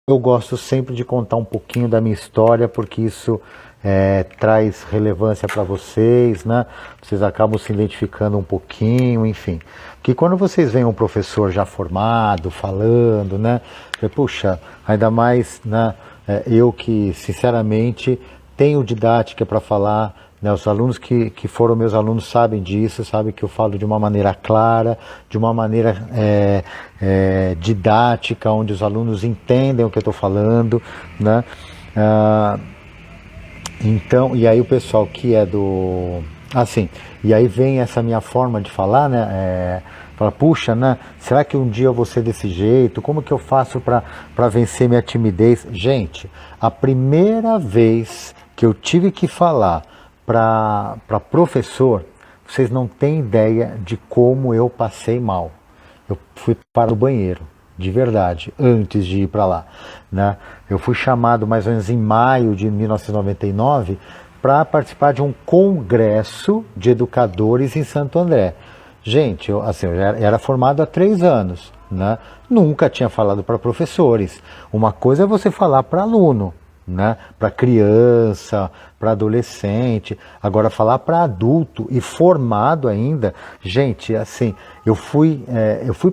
Eu gosto sempre de contar um pouquinho da minha história, porque isso traz relevância para vocês, né? Vocês acabam se identificando um pouquinho, enfim. Porque quando vocês veem um professor já formado, falando, né? Puxa, ainda mais, né? Eu que, sinceramente, tenho didática para falar, né, os alunos que foram meus alunos sabem disso, sabem que eu falo de uma maneira clara, de uma maneira didática, onde os alunos entendem o que eu estou falando, né? Então, e aí o pessoal que é do... Assim, e aí vem essa minha forma de falar, né? Fala, puxa, né? Será que um dia eu vou ser desse jeito? Como que eu faço para vencer minha timidez? Gente, a primeira vez que eu tive que falar para professor, vocês não têm ideia de como eu passei mal. Eu fui para o banheiro, de verdade, antes de ir para lá, né? Eu fui chamado mais ou menos em maio de 1999 para participar de um congresso de educadores em Santo André. Gente, eu já era formado há 3 anos, né? Nunca tinha falado para professores. Uma coisa é você falar para aluno, né? Para criança, para adolescente. Agora falar para adulto e formado ainda, gente, assim, eu fui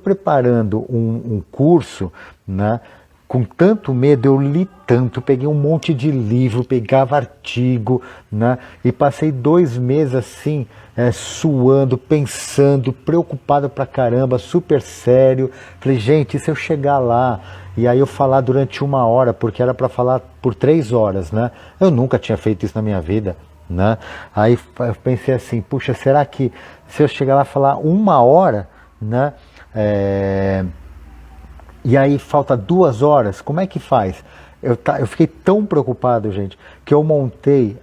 preparando um curso, né? Com tanto medo, eu li tanto, peguei um monte de livro, pegava artigo, né? E passei 2 meses assim, suando, pensando, preocupado pra caramba, super sério. Falei, gente, e se eu chegar lá e aí eu falar durante 1 hora, porque era para falar por 3 horas, né? Eu nunca tinha feito isso na minha vida, né? Aí eu pensei assim, puxa, será que se eu chegar lá e falar 1 hora, né? E aí falta 2 horas, como é que faz? Eu fiquei tão preocupado, gente, que eu montei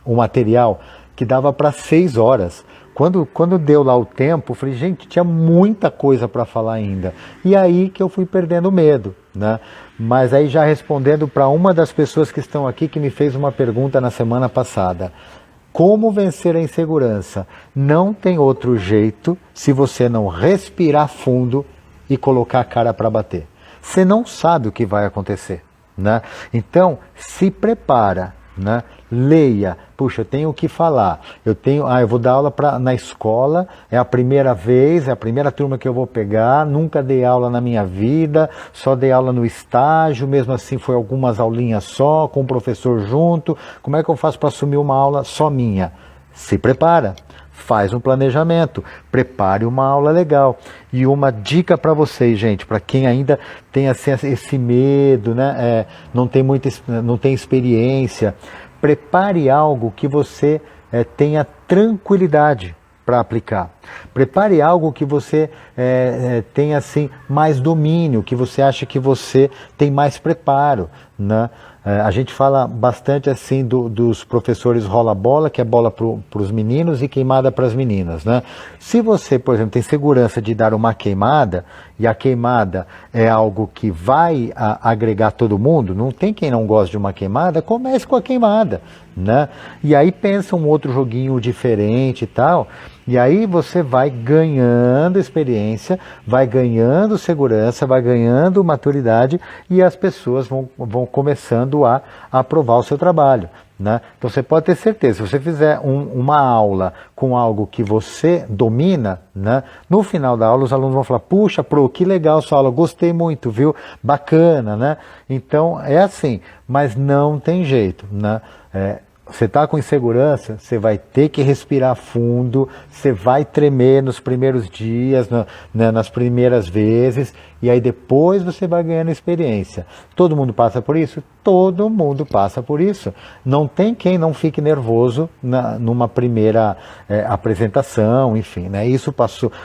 um material que dava para 6 horas. Quando deu lá o tempo, eu falei, gente, tinha muita coisa para falar ainda. E aí que eu fui perdendo medo, né? Mas aí já respondendo para uma das pessoas que estão aqui, que me fez uma pergunta na semana passada. Como vencer a insegurança? Não tem outro jeito se você não respirar fundo e colocar a cara para bater. Você não sabe o que vai acontecer, né? Então, se prepara, né? Leia. Puxa, eu tenho o que falar. Eu vou dar aula na escola, é a primeira vez, é a primeira turma que eu vou pegar, nunca dei aula na minha vida, só dei aula no estágio, mesmo assim foi algumas aulinhas só, com o professor junto. Como é que eu faço para assumir uma aula só minha? Se prepara. Faz um planejamento, prepare uma aula legal. E uma dica para vocês, gente, para quem ainda tem assim, esse medo, né? Não tem experiência, prepare algo que você tenha tranquilidade para aplicar. Prepare algo que você tenha assim, mais domínio, que você acha que você tem mais preparo, né? A gente fala bastante assim dos professores rola-bola, que é bola para os meninos e queimada para as meninas, né? Se você, por exemplo, tem segurança de dar uma queimada, e a queimada é algo que vai agregar todo mundo, não tem quem não gosta de uma queimada, comece com a queimada, né? E aí pensa um outro joguinho diferente e tal, e aí você vai ganhando experiência, vai ganhando segurança, vai ganhando maturidade e as pessoas vão começando a aprovar o seu trabalho, né? Então você pode ter certeza, se você fizer uma aula com algo que você domina, né? No final da aula os alunos vão falar, puxa, Pro, que legal sua aula, gostei muito, viu? Bacana, né? Então é assim, mas não tem jeito, né? Você está com insegurança, você vai ter que respirar fundo, você vai tremer nos primeiros dias, né, nas primeiras vezes, e aí depois você vai ganhando experiência. Todo mundo passa por isso? Todo mundo passa por isso. Não tem quem não fique nervoso numa primeira apresentação, enfim, né? Isso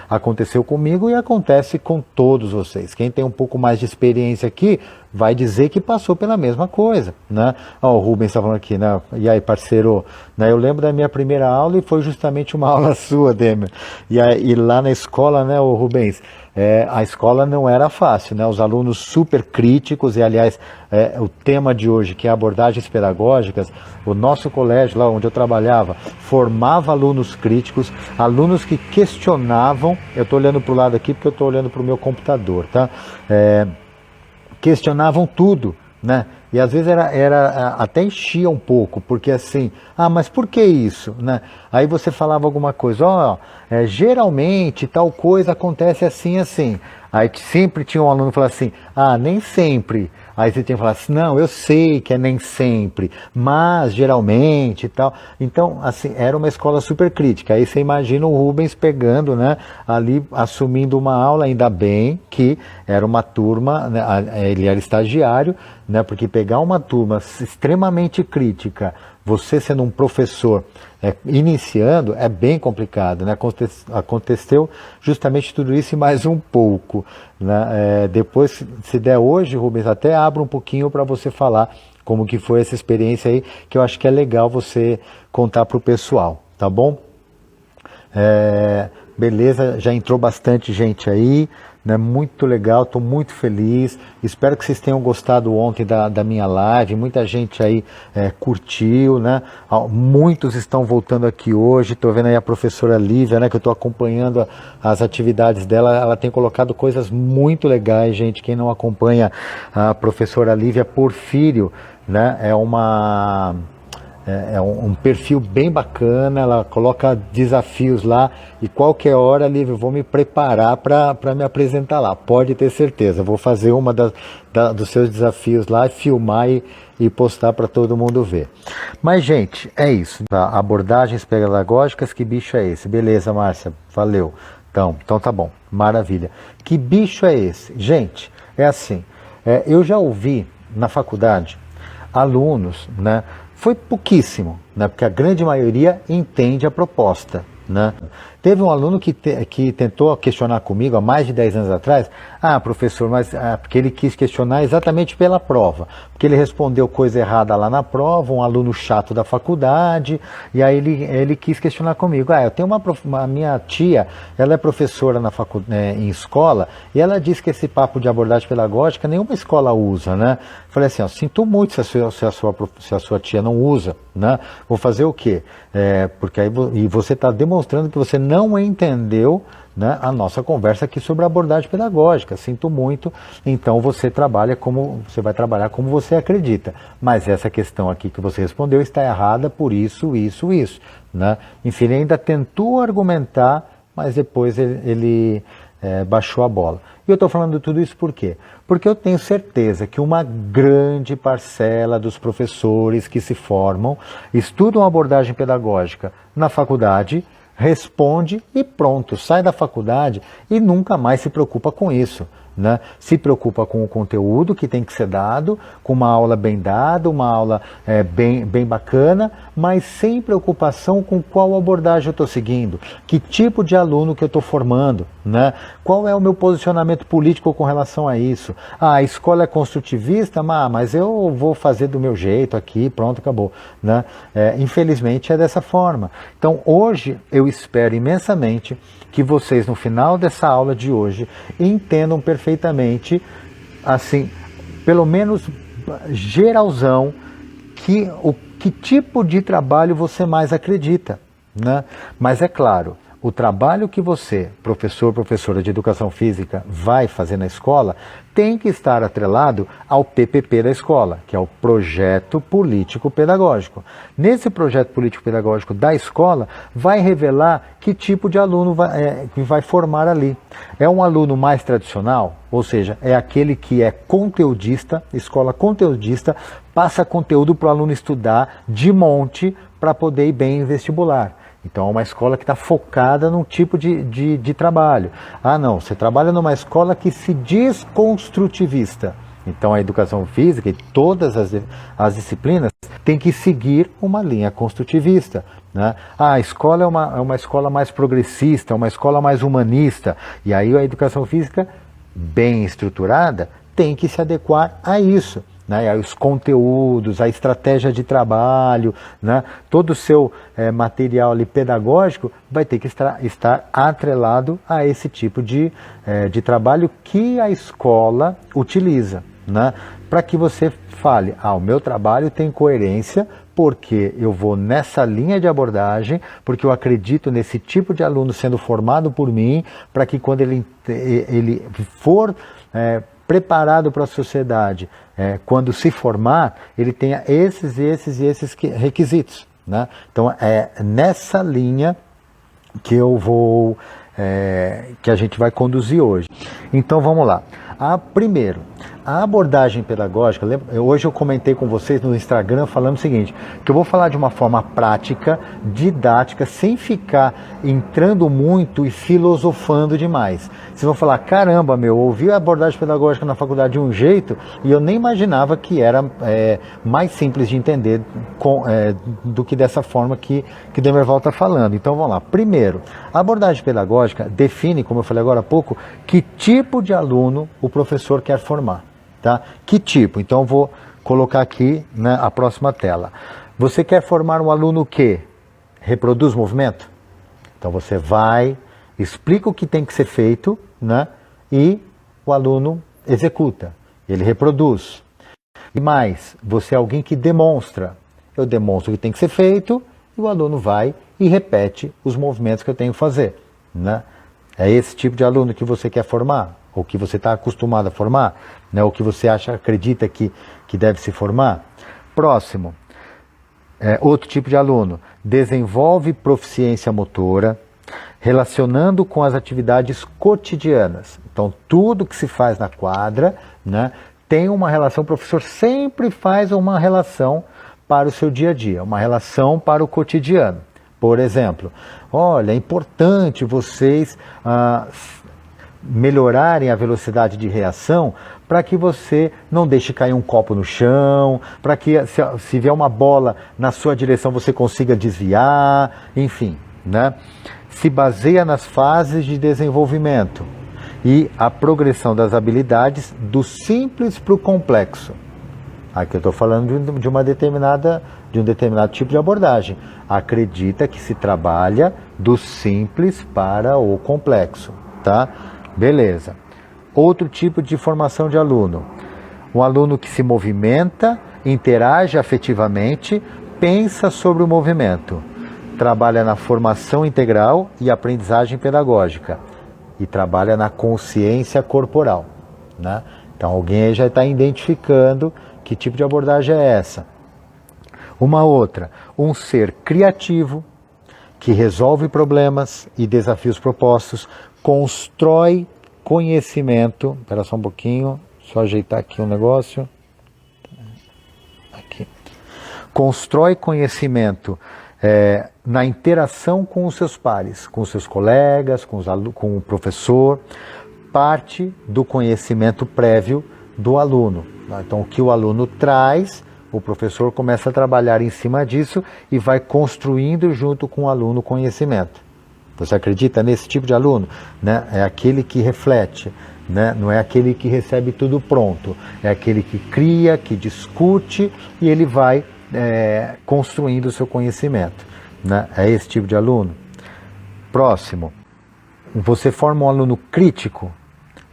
aconteceu comigo e acontece com todos vocês. Quem tem um pouco mais de experiência aqui, vai dizer que passou pela mesma coisa, né? O Rubens está falando aqui, né? E aí, parceiro, né? Eu lembro da minha primeira aula e foi justamente uma aula sua, Demer. E lá na escola, né, o Rubens, a escola não era fácil, né? Os alunos super críticos, e aliás, o tema de hoje, que é abordagens pedagógicas, o nosso colégio, lá onde eu trabalhava, formava alunos críticos, alunos que questionavam, eu estou olhando para o lado aqui porque eu estou olhando para o meu computador, tá? questionavam tudo, né? E às vezes até enchia um pouco, porque assim, mas por que isso, né? Aí você falava alguma coisa, geralmente tal coisa acontece assim, assim. Aí sempre tinha um aluno que falava assim, nem sempre. Aí você tinha que falar assim, não, eu sei que é nem sempre, mas geralmente e tal. Então, assim, era uma escola super crítica. Aí você imagina o Rubens pegando, né, ali, assumindo uma aula, ainda bem que era uma turma, né, ele era estagiário, né, porque pegar uma turma extremamente crítica, você sendo um professor iniciando, é bem complicado, né? Aconteceu justamente tudo isso e mais um pouco, né? Depois, se der hoje, Rubens, até abro um pouquinho para você falar como que foi essa experiência aí, que eu acho que é legal você contar para o pessoal, tá bom? Beleza, já entrou bastante gente aí, né? Muito legal, estou muito feliz, espero que vocês tenham gostado ontem da minha live, muita gente aí curtiu, né? Muitos estão voltando aqui hoje, estou vendo aí a professora Lívia, né? Que eu estou acompanhando as atividades dela, ela tem colocado coisas muito legais, gente. Quem não acompanha a professora Lívia Porfírio, né? É um perfil bem bacana, ela coloca desafios lá e qualquer hora, Lívia, eu vou me preparar para me apresentar lá, pode ter certeza. Vou fazer uma dos seus desafios lá, filmar e postar para todo mundo ver. Mas, gente, é isso. Abordagens pedagógicas, que bicho é esse? Beleza, Márcia, valeu. Então tá bom, maravilha. Que bicho é esse? Gente, é assim, eu já ouvi na faculdade alunos, né? Foi pouquíssimo, né? Porque a grande maioria entende a proposta, né? Teve um aluno que tentou questionar comigo há mais de 10 anos atrás, professor, mas porque ele quis questionar exatamente pela prova, porque ele respondeu coisa errada lá na prova, um aluno chato da faculdade, e aí ele quis questionar comigo, eu tenho a minha tia, ela é professora em escola, e ela diz que esse papo de abordagem pedagógica nenhuma escola usa, né? Falei assim, sinto muito se a sua tia não usa, né? Vou fazer o quê? Porque aí você está demonstrando que você não entendeu, né, a nossa conversa aqui sobre abordagem pedagógica. Sinto muito, então você vai trabalhar como você acredita. Mas essa questão aqui que você respondeu está errada por isso, né? Enfim, ele ainda tentou argumentar, mas depois ele baixou a bola. E eu estou falando tudo isso por quê? Porque eu tenho certeza que uma grande parcela dos professores que se formam, estudam abordagem pedagógica na faculdade, responde e pronto, sai da faculdade e nunca mais se preocupa com isso, né? Se preocupa com o conteúdo que tem que ser dado, com uma aula bem dada, uma aula bem bacana, mas sem preocupação com qual abordagem eu estou seguindo, que tipo de aluno que eu estou formando, né? Qual é o meu posicionamento político com relação a isso. A escola é construtivista, mas eu vou fazer do meu jeito aqui, pronto, acabou, né? Infelizmente é dessa forma. Então hoje eu espero imensamente que vocês, no final dessa aula de hoje, entendam perfeitamente, assim, pelo menos geralzão, que tipo de trabalho você mais acredita, né? Mas é claro, o trabalho que você, professora de educação física, vai fazer na escola, tem que estar atrelado ao PPP da escola, que é o Projeto Político Pedagógico. Nesse Projeto Político Pedagógico da escola, vai revelar que tipo de aluno vai formar ali. É um aluno mais tradicional, ou seja, é aquele que é conteudista, escola conteudista, passa conteúdo para o aluno estudar de monte para poder ir bem em vestibular. Então é uma escola que está focada num tipo de trabalho. Não, você trabalha numa escola que se diz construtivista. Então a educação física e todas as disciplinas têm que seguir uma linha construtivista, né? A escola é uma escola mais progressista, uma escola mais humanista. E aí a educação física, bem estruturada, tem que se adequar a isso, né? Os conteúdos, a estratégia de trabalho, né? Todo o seu material ali pedagógico vai ter que estar atrelado a esse tipo de trabalho que a escola utiliza, né? Para que você fale, o meu trabalho tem coerência porque eu vou nessa linha de abordagem, porque eu acredito nesse tipo de aluno sendo formado por mim, para que quando ele for preparado para a sociedade, quando se formar, ele tenha esses e esses requisitos, né? Então é nessa linha que eu vou, que a gente vai conduzir hoje. Então vamos lá. Primeiro, a abordagem pedagógica, hoje eu comentei com vocês no Instagram falando o seguinte, que eu vou falar de uma forma prática, didática, sem ficar entrando muito e filosofando demais. Vocês vão falar, caramba, eu ouvi a abordagem pedagógica na faculdade de um jeito e eu nem imaginava que era mais simples de entender do que dessa forma que Demerval está falando. Então vamos lá. Primeiro, a abordagem pedagógica define, como eu falei agora há pouco, que tipo de aluno o professor quer formar. Tá? Que tipo? Então eu vou colocar aqui, né, a próxima tela. Você quer formar um aluno que reproduz movimento? Então você vai, explica o que tem que ser feito, né, e o aluno executa, ele reproduz. E mais, você é alguém que demonstra. Eu demonstro o que tem que ser feito e o aluno vai e repete os movimentos que eu tenho que fazer, né? É esse tipo de aluno que você quer formar? Ou que você está acostumado a formar, né? Ou que você acredita que deve se formar. Próximo, outro tipo de aluno, desenvolve proficiência motora, relacionando com as atividades cotidianas. Então, tudo que se faz na quadra, né, tem uma relação, o professor sempre faz uma relação para o seu dia a dia, uma relação para o cotidiano. Por exemplo, olha, é importante vocês melhorarem a velocidade de reação para que você não deixe cair um copo no chão, para que se vier uma bola na sua direção você consiga desviar, enfim, né? Se baseia nas fases de desenvolvimento e a progressão das habilidades do simples para o complexo. Aqui eu estou falando de um determinado tipo de abordagem. Acredita que se trabalha do simples para o complexo, tá? Beleza. Outro tipo de formação de aluno. Um aluno que se movimenta, interage afetivamente, pensa sobre o movimento. Trabalha na formação integral e aprendizagem pedagógica. E trabalha na consciência corporal, né? Então alguém aí já está identificando que tipo de abordagem é essa. Uma outra, um ser criativo, que resolve problemas e desafios propostos, constrói conhecimento. Espera só um pouquinho, só ajeitar aqui um negócio. Aqui. Constrói conhecimento na interação com os seus pares, com os seus colegas, com o professor, parte do conhecimento prévio do aluno. Então, o que o aluno traz, o professor começa a trabalhar em cima disso e vai construindo junto com o aluno conhecimento. Você acredita nesse tipo de aluno? Né? É aquele que reflete, né? Não é aquele que recebe tudo pronto. É aquele que cria, que discute e ele vai construindo o seu conhecimento. Né? É esse tipo de aluno. Próximo. Você forma um aluno crítico,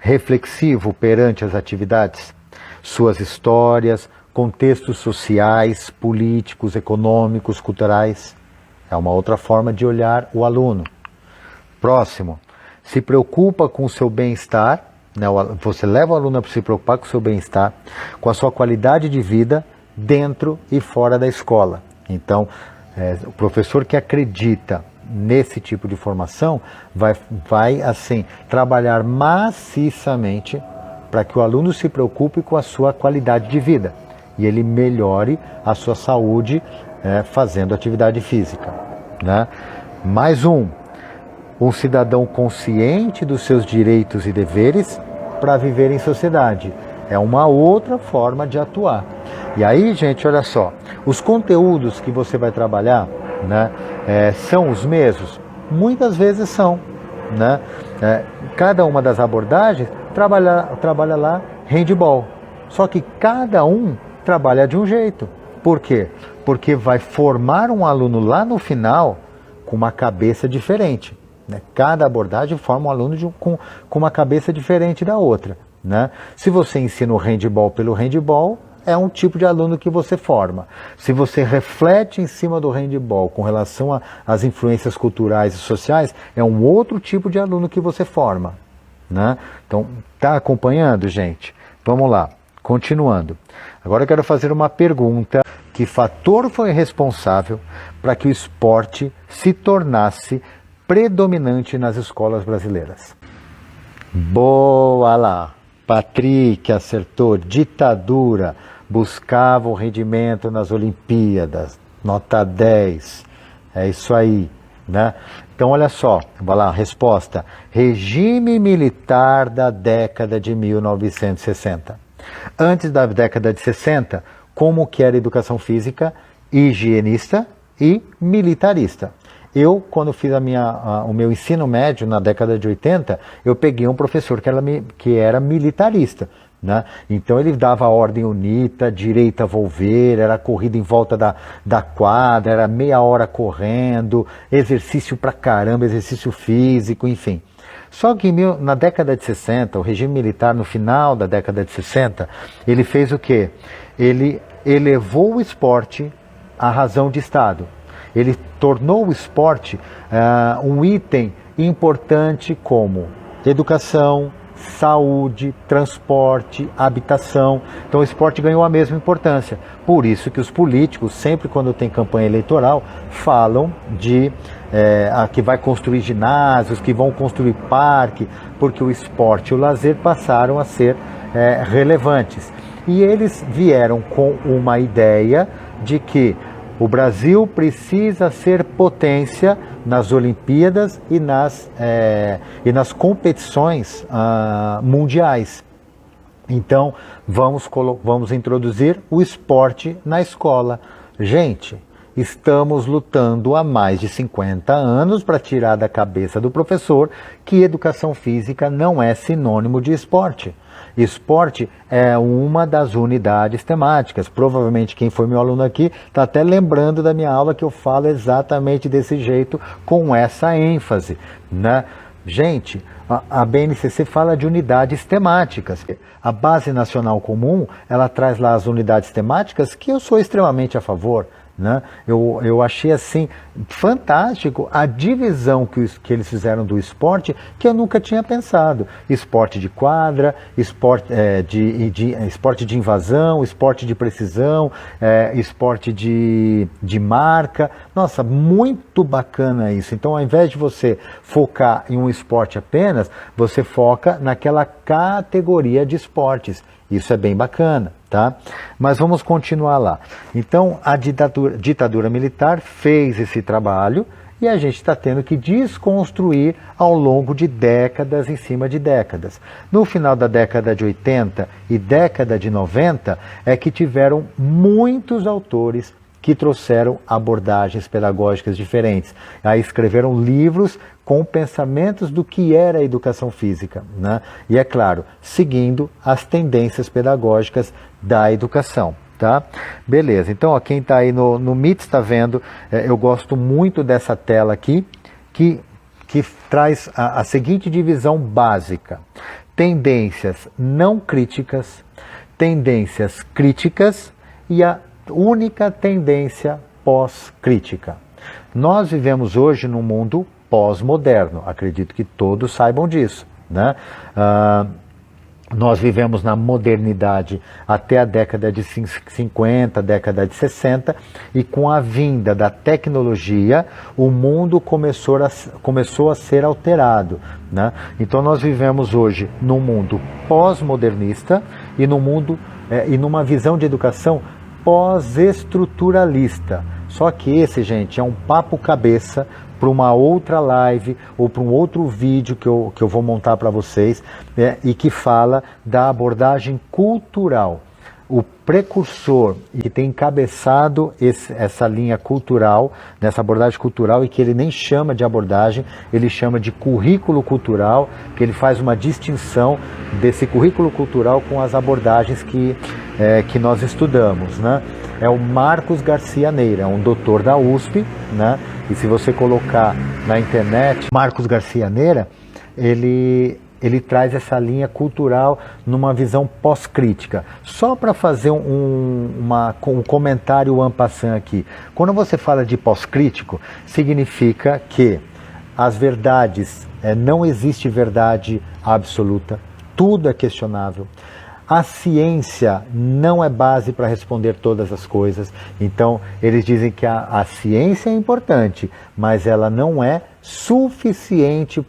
reflexivo perante as atividades, suas histórias, contextos sociais, políticos, econômicos, culturais. É uma outra forma de olhar o aluno. Próximo, se preocupa com o seu bem-estar, né? Você leva o aluno a se preocupar com o seu bem-estar, com a sua qualidade de vida dentro e fora da escola. Então, o professor que acredita nesse tipo de formação vai assim, trabalhar maciçamente para que o aluno se preocupe com a sua qualidade de vida e ele melhore a sua saúde fazendo atividade física, né? Mais um cidadão consciente dos seus direitos e deveres para viver em sociedade. É uma outra forma de atuar. E aí, gente, olha só, os conteúdos que você vai trabalhar, né, são os mesmos? Muitas vezes são, né? Cada uma das abordagens trabalha lá handball. Só que cada um trabalha de um jeito. Por quê? Porque vai formar um aluno lá no final com uma cabeça diferente. Né? Cada abordagem forma um aluno com uma cabeça diferente da outra. Né? Se você ensina o handball pelo handball, é um tipo de aluno que você forma. Se você reflete em cima do handball com relação às influências culturais e sociais, é um outro tipo de aluno que você forma. Né? Então, tá acompanhando, gente? Vamos lá, continuando. Agora eu quero fazer uma pergunta. Que fator foi responsável para que o esporte se tornasse predominante nas escolas brasileiras? Boa lá! Patrick acertou. Ditadura. Buscava o rendimento nas Olimpíadas. Nota 10. É isso aí, né? Então, olha só. Vai lá, resposta. Regime militar da década de 1960. Antes da década de 60, como que era a educação física? Higienista e militarista. Eu, quando fiz o meu ensino médio na década de 80, eu peguei um professor que era militarista, né? Então ele dava ordem unita, direita volver, era corrida em volta da quadra, era meia hora correndo, exercício pra caramba, exercício físico, enfim. Só que na década de 60, o regime militar, no final da década de 60, ele fez o quê? Ele elevou o esporte à razão de Estado. Ele tornou o esporte um item importante como educação, saúde, transporte, habitação. Então o esporte ganhou a mesma importância. Por isso que os políticos, sempre quando tem campanha eleitoral, falam de que vai construir ginásios, que vão construir parque, porque o esporte e o lazer passaram a ser relevantes. E eles vieram com uma ideia de que o Brasil precisa ser potência nas Olimpíadas e nas competições mundiais. Então, vamos introduzir o esporte na escola. Gente, estamos lutando há mais de 50 anos para tirar da cabeça do professor que educação física não é sinônimo de esporte. Esporte é uma das unidades temáticas. Provavelmente quem foi meu aluno aqui está até lembrando da minha aula que eu falo exatamente desse jeito, com essa ênfase, né? Gente, a BNCC fala de unidades temáticas. A Base Nacional Comum, ela traz lá as unidades temáticas que eu sou extremamente a favor, né? Eu achei assim fantástico a divisão que eles fizeram do esporte, que eu nunca tinha pensado. Esporte de quadra, esporte de invasão, esporte de precisão, esporte de marca. Nossa, muito bacana isso. Então, ao invés de você focar em um esporte apenas, você foca naquela categoria de esportes. Isso é bem bacana, tá? Mas vamos continuar lá. Então, a ditadura militar fez esse trabalho e a gente está tendo que desconstruir ao longo de décadas em cima de décadas. No final da década de 80 e década de 90 é que tiveram muitos autores que trouxeram abordagens pedagógicas diferentes. Aí escreveram livros com pensamentos do que era a educação física, né? E é claro, seguindo as tendências pedagógicas da educação, tá? Beleza, então ó, quem está aí no Meet está vendo, eu gosto muito dessa tela aqui, que traz a seguinte divisão básica: tendências não críticas, tendências críticas e a única tendência pós-crítica. Nós vivemos hoje num mundo pós-moderno, acredito que todos saibam disso, né? Nós vivemos na modernidade até a década de 50, década de 60, e com a vinda da tecnologia, o mundo começou a ser alterado, né? Então nós vivemos hoje num mundo pós-modernista e numa visão de educação pós-estruturalista. Só que esse, gente, é um papo cabeça para uma outra live ou para um outro vídeo que eu vou montar para vocês, e que fala da abordagem cultural. O precursor que tem encabeçado essa linha cultural, nessa abordagem cultural, e que ele nem chama de abordagem, ele chama de currículo cultural, que ele faz uma distinção desse currículo cultural com as abordagens que nós estudamos, né? É o Marcos Garcia Neira, um doutor da USP, né? E se você colocar na internet, Marcos Garcia Neira, ele traz essa linha cultural numa visão pós-crítica. Só para fazer um comentário en passant aqui. Quando você fala de pós-crítico, significa que as verdades, não existe verdade absoluta, tudo é questionável. A ciência não é base para responder todas as coisas. Então, eles dizem que a ciência é importante, mas ela não é suficiente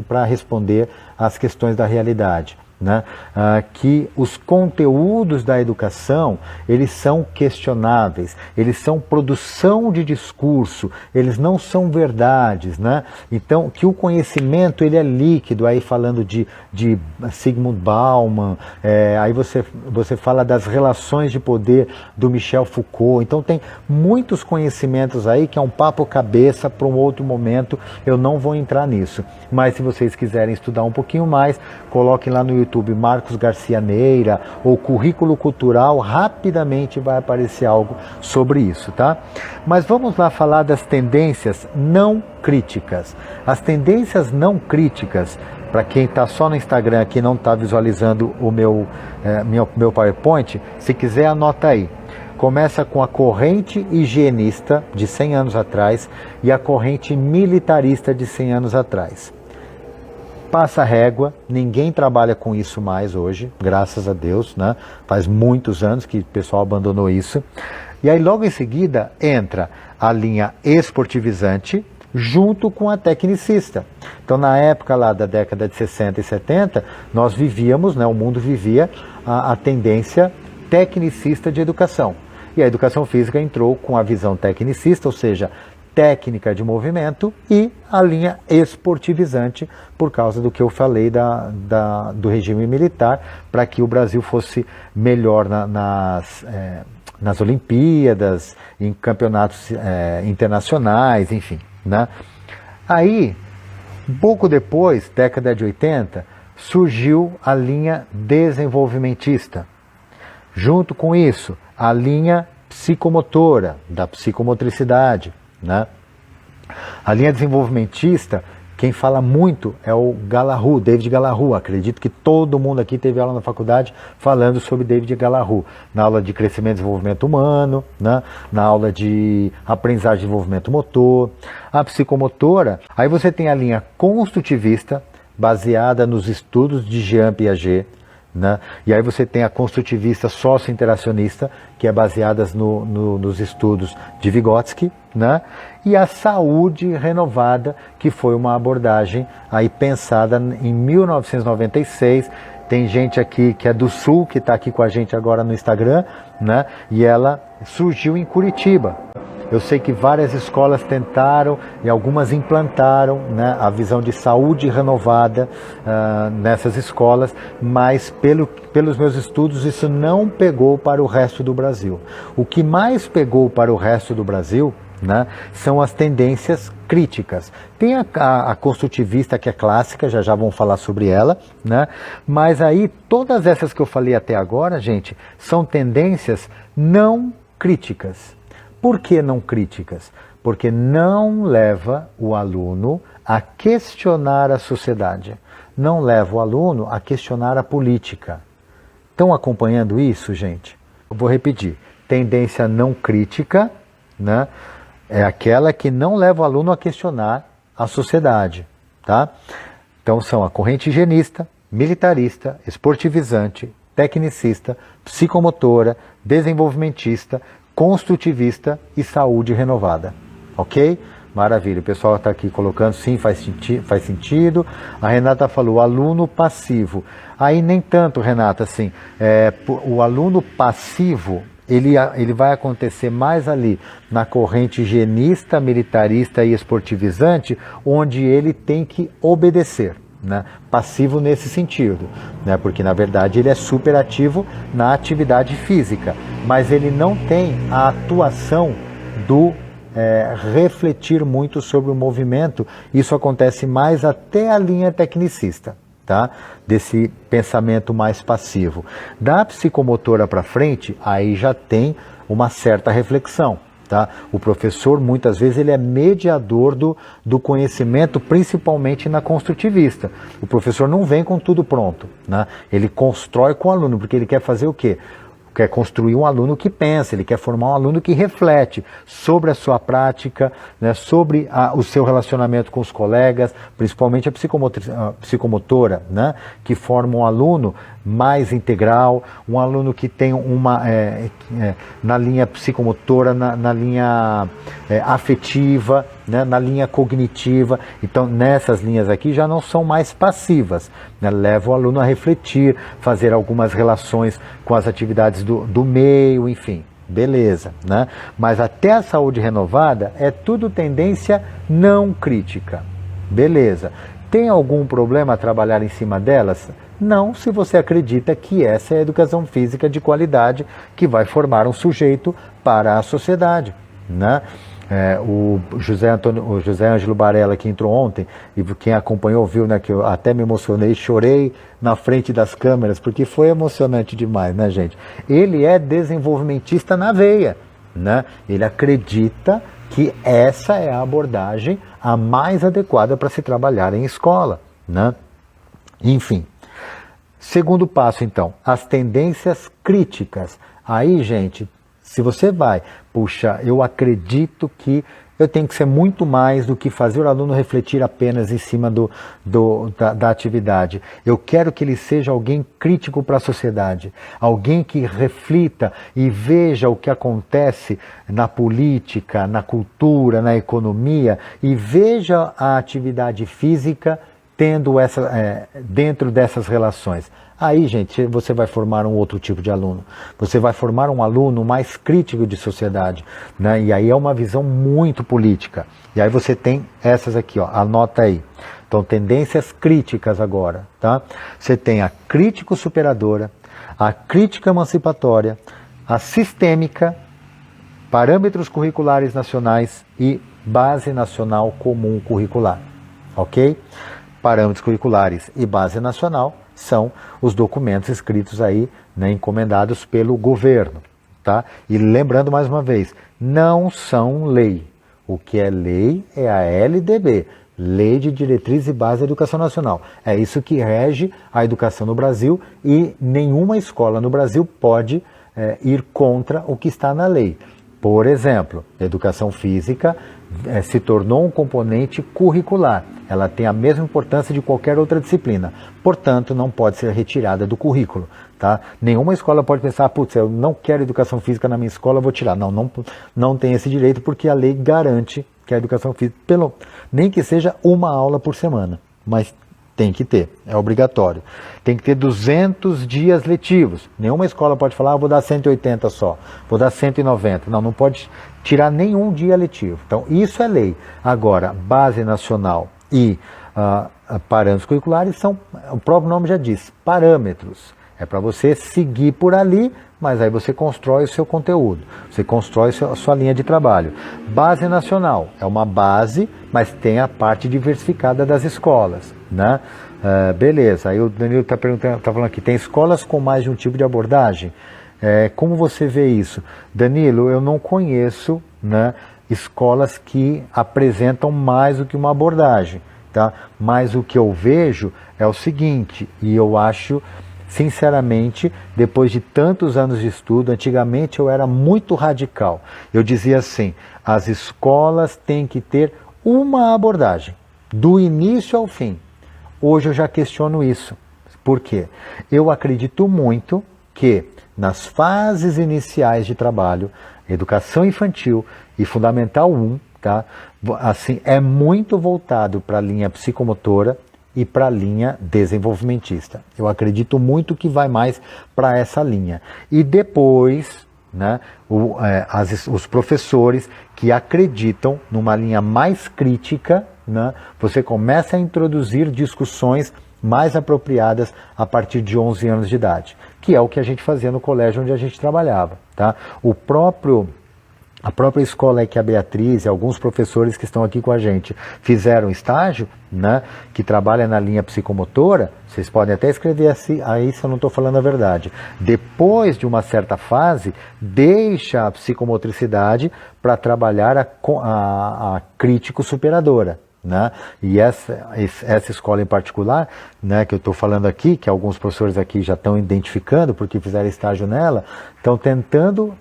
para responder às questões da realidade. Né? Que os conteúdos da educação, eles são questionáveis, eles são produção de discurso, eles não são verdades, né? Então, que o conhecimento ele é líquido, aí falando de Zygmunt Bauman, aí você fala das relações de poder do Michel Foucault, então tem muitos conhecimentos aí que é um papo cabeça para um outro momento, eu não vou entrar nisso, mas se vocês quiserem estudar um pouquinho mais, coloquem lá no YouTube Marcos Garcia Neira ou Currículo Cultural, rapidamente vai aparecer algo sobre isso, tá? Mas vamos lá falar das tendências não críticas. As tendências não críticas, para quem está só no Instagram aqui não está visualizando o meu PowerPoint, se quiser anota aí. Começa com a corrente higienista de 100 anos atrás e a corrente militarista de 100 anos atrás. Passa a régua, ninguém trabalha com isso mais hoje, graças a Deus, né? Faz muitos anos que o pessoal abandonou isso. E aí logo em seguida entra a linha esportivizante junto com a tecnicista. Então na época lá da década de 60 e 70, nós vivíamos, né? O mundo vivia a tendência tecnicista de educação. E a educação física entrou com a visão tecnicista, ou seja, técnica de movimento, e a linha esportivizante, por causa do que eu falei do regime militar, para que o Brasil fosse melhor nas Olimpíadas, em campeonatos internacionais, enfim. Né? Aí, pouco depois, década de 80, surgiu a linha desenvolvimentista. Junto com isso, a linha psicomotora, da psicomotricidade. Né? A linha desenvolvimentista, quem fala muito é o Gallagher, David Gallagher. Acredito que todo mundo aqui teve aula na faculdade falando sobre David Gallagher, na aula de crescimento e desenvolvimento humano, né? Na aula de aprendizagem e desenvolvimento motor. A psicomotora, aí você tem a linha construtivista, baseada nos estudos de Jean Piaget, né? E aí você tem a construtivista socio-interacionista, que é baseada nos estudos de Vygotsky, né? E a saúde renovada, que foi uma abordagem aí pensada em 1996. Tem gente aqui que é do Sul, que está aqui com a gente agora no Instagram, né? E ela surgiu em Curitiba. Eu sei que várias escolas tentaram e algumas implantaram, né, a visão de saúde renovada nessas escolas, mas pelos meus estudos isso não pegou para o resto do Brasil. O que mais pegou para o resto do Brasil, né, são as tendências críticas. Tem a construtivista, que é clássica, já vamos falar sobre ela, né? Mas aí todas essas que eu falei até agora, gente, são tendências não críticas. Por que não críticas? Porque não leva o aluno a questionar a sociedade, não leva o aluno a questionar a política. Estão acompanhando isso, gente? Eu vou repetir. Tendência não crítica, né, é aquela que não leva o aluno a questionar a sociedade. Tá? Então são a corrente higienista, militarista, esportivizante, tecnicista, psicomotora, desenvolvimentista, construtivista e saúde renovada. Ok? Maravilha. O pessoal está aqui colocando, sim, faz sentido. A Renata falou, aluno passivo. Aí nem tanto, Renata, assim, o aluno passivo, ele vai acontecer mais ali na corrente higienista, militarista e esportivizante, onde ele tem que obedecer. Né? Passivo nesse sentido, né? Porque na verdade ele é super ativo na atividade física, mas ele não tem a atuação do refletir muito sobre o movimento. Isso acontece mais até a linha tecnicista, tá? Desse pensamento mais passivo. Da psicomotora para frente, aí já tem uma certa reflexão. Tá? O professor, muitas vezes, ele é mediador do conhecimento, principalmente na construtivista. O professor não vem com tudo pronto, né? Ele constrói com o aluno, porque ele quer fazer o quê? quer construir um aluno que pensa, ele quer formar um aluno que reflete sobre a sua prática, né, sobre o seu relacionamento com os colegas, principalmente a psicomotora, né, que forma um aluno mais integral, um aluno que tem na linha psicomotora, na linha afetiva, né, na linha cognitiva. Então, nessas linhas aqui já não são mais passivas, né, leva o aluno a refletir, fazer algumas relações com as atividades do meio, enfim, beleza, né? Mas até a saúde renovada é tudo tendência não crítica, beleza. Tem algum problema trabalhar em cima delas? Não, se você acredita que essa é a educação física de qualidade que vai formar um sujeito para a sociedade, né? O José Ângelo Barella, que entrou ontem, e quem acompanhou viu, né, que eu até me emocionei, chorei na frente das câmeras, porque foi emocionante demais, né, gente? Ele é desenvolvimentista na veia, né? Ele acredita que essa é a abordagem a mais adequada para se trabalhar em escola, né? Enfim. Segundo passo, então, as tendências críticas. Aí, gente, se você vai, puxa, eu acredito que eu tenho que ser muito mais do que fazer o aluno refletir apenas em cima da atividade. Eu quero que ele seja alguém crítico para a sociedade, alguém que reflita e veja o que acontece na política, na cultura, na economia, e veja a atividade física tendo dentro dessas relações. Aí, gente, você vai formar um outro tipo de aluno. Você vai formar um aluno mais crítico de sociedade, né? E aí é uma visão muito política. E aí você tem essas aqui, ó, anota aí. Então, tendências críticas agora, tá? Você tem a crítico-superadora, a crítica emancipatória, a sistêmica, parâmetros curriculares nacionais e base nacional comum curricular, ok? Parâmetros curriculares e base nacional são os documentos escritos aí, né, encomendados pelo governo, tá? E lembrando mais uma vez, não são lei. O que é lei é a LDB, Lei de Diretriz e Base da Educação Nacional. É isso que rege a educação no Brasil e nenhuma escola no Brasil pode ir contra o que está na lei. Por exemplo, a educação física se tornou um componente curricular. Ela tem a mesma importância de qualquer outra disciplina. Portanto, não pode ser retirada do currículo. Tá? Nenhuma escola pode pensar, putz, eu não quero educação física na minha escola, vou tirar. Não tem esse direito, porque a lei garante que a educação física, nem que seja uma aula por semana, mas tem que ter, é obrigatório. Tem que ter 200 dias letivos. Nenhuma escola pode falar, vou dar 180 só, vou dar 190. Não pode tirar nenhum dia letivo. Então, isso é lei. Agora, base nacional e parâmetros curriculares são, o próprio nome já diz, parâmetros. É para você seguir por ali, mas aí você constrói o seu conteúdo, você constrói a sua linha de trabalho. Base nacional é uma base, mas tem a parte diversificada das escolas, né? Beleza, aí o Danilo está falando aqui, tem escolas com mais de um tipo de abordagem? Como você vê isso? Danilo, eu não conheço, né, escolas que apresentam mais do que uma abordagem, tá? Mas o que eu vejo é o seguinte, e eu acho, sinceramente, depois de tantos anos de estudo, antigamente eu era muito radical. Eu dizia assim, as escolas têm que ter uma abordagem, do início ao fim. Hoje eu já questiono isso. Por quê? Eu acredito muito que nas fases iniciais de trabalho, educação infantil e fundamental 1, tá? Assim, é muito voltado para a linha psicomotora e para a linha desenvolvimentista. Eu acredito muito que vai mais para essa linha. E depois, né, os professores que acreditam numa linha mais crítica, né, você começa a introduzir discussões mais apropriadas a partir de 11 anos de idade, que é o que a gente fazia no colégio onde a gente trabalhava, tá? A própria escola que a Beatriz e alguns professores que estão aqui com a gente fizeram estágio, né, que trabalha na linha psicomotora, vocês podem até escrever assim, aí se eu não estou falando a verdade. Depois de uma certa fase, deixa a psicomotricidade para trabalhar a crítico-superadora. né? E essa escola em particular, né, que eu estou falando aqui, que alguns professores aqui já estão identificando porque fizeram estágio nela, estão tentando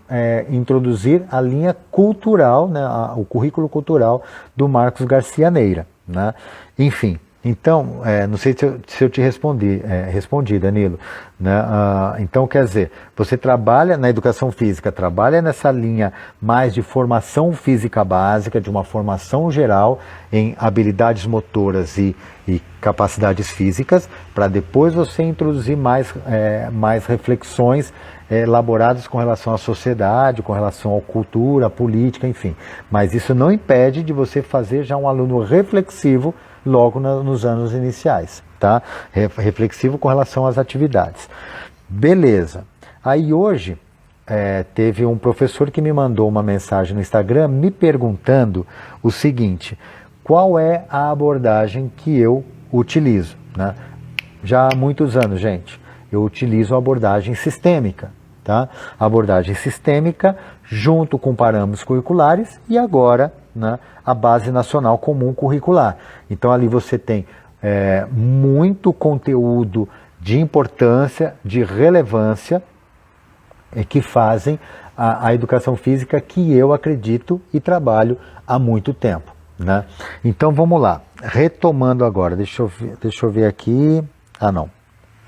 introduzir a linha cultural, né, o currículo cultural do Marcos Garcia Neira, né? Enfim, então, não sei se eu te respondi, Danilo, né? Então, quer dizer, você trabalha na educação física, trabalha nessa linha mais de formação física básica, de uma formação geral em habilidades motoras e capacidades físicas, para depois você introduzir mais reflexões elaboradas com relação à sociedade, com relação à cultura, à política, enfim. Mas isso não impede de você fazer já um aluno reflexivo logo nos anos iniciais, tá? Reflexivo com relação às atividades. Beleza. Aí hoje teve um professor que me mandou uma mensagem no Instagram me perguntando o seguinte: qual é a abordagem que eu utilizo, né? Já há muitos anos, gente, eu utilizo a abordagem sistêmica, tá? A abordagem sistêmica junto com parâmetros curriculares e agora, né, a Base Nacional Comum Curricular. Então ali você tem muito conteúdo de importância, de relevância, que fazem a educação física que eu acredito e trabalho há muito tempo, né? Então vamos lá, retomando agora, deixa eu ver aqui, não,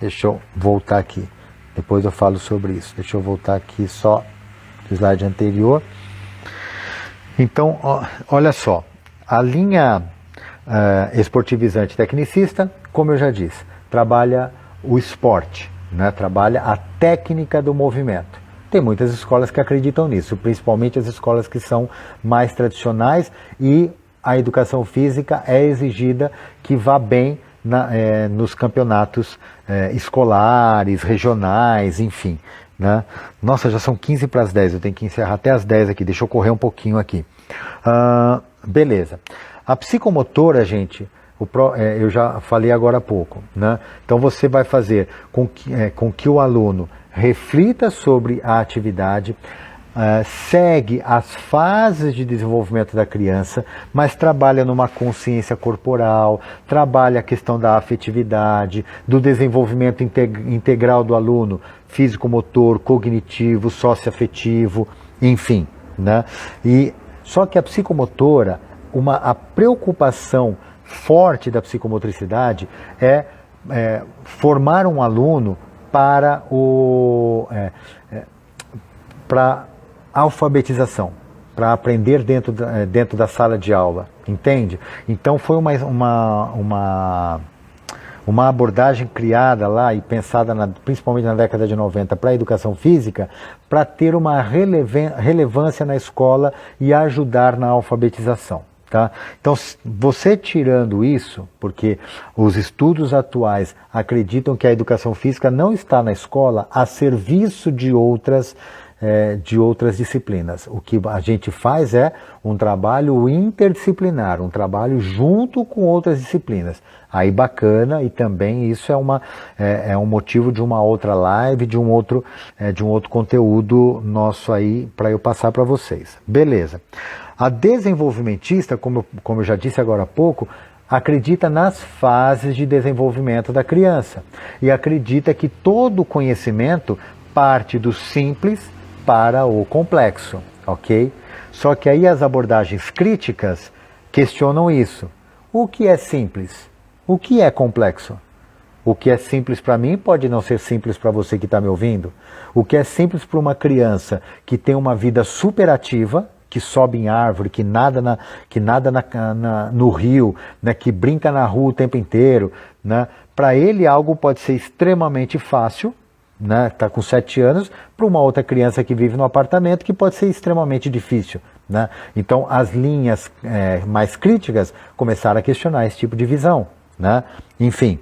deixa eu voltar aqui, depois eu falo sobre isso, deixa eu voltar aqui só no slide anterior. Então, olha só, a linha esportivizante tecnicista, como eu já disse, trabalha o esporte, né? Trabalha a técnica do movimento. Tem muitas escolas que acreditam nisso, principalmente as escolas que são mais tradicionais, e a educação física é exigida que vá bem nos campeonatos escolares, regionais, enfim, né? Nossa, já são 15 para as 10, eu tenho que encerrar até as 10 aqui, deixa eu correr um pouquinho aqui. Beleza. A psicomotora, gente, eu já falei agora há pouco, né? Então você vai fazer com que o aluno reflita sobre a atividade, segue as fases de desenvolvimento da criança, mas trabalha numa consciência corporal, trabalha a questão da afetividade, do desenvolvimento integral do aluno, físico-motor, cognitivo, socioafetivo, enfim, né? Só que a psicomotora, a preocupação forte da psicomotricidade é formar um aluno para alfabetização, para aprender dentro da sala de aula, entende? Então foi uma abordagem criada lá e pensada principalmente na década de 90 para a educação física, para ter uma relevância na escola e ajudar na alfabetização. Tá? Então, você tirando isso, porque os estudos atuais acreditam que a educação física não está na escola a serviço de outras disciplinas. O que a gente faz é um trabalho interdisciplinar, um trabalho junto com outras disciplinas. Aí bacana, e também isso é um motivo de uma outra live, de um outro conteúdo nosso aí para eu passar para vocês. Beleza. A desenvolvimentista, como eu já disse agora há pouco, acredita nas fases de desenvolvimento da criança e acredita que todo conhecimento parte do simples para o complexo, ok? Só que aí as abordagens críticas questionam isso. O que é simples? O que é complexo? O que é simples para mim pode não ser simples para você que está me ouvindo. O que é simples para uma criança que tem uma vida superativa, que sobe em árvore, que nada no rio, né, que brinca na rua o tempo inteiro, né? Para ele algo pode ser extremamente fácil, né, tá com 7 anos, para uma outra criança que vive no apartamento que pode ser extremamente difícil, né? Então as linhas mais críticas começaram a questionar esse tipo de visão, né? Enfim,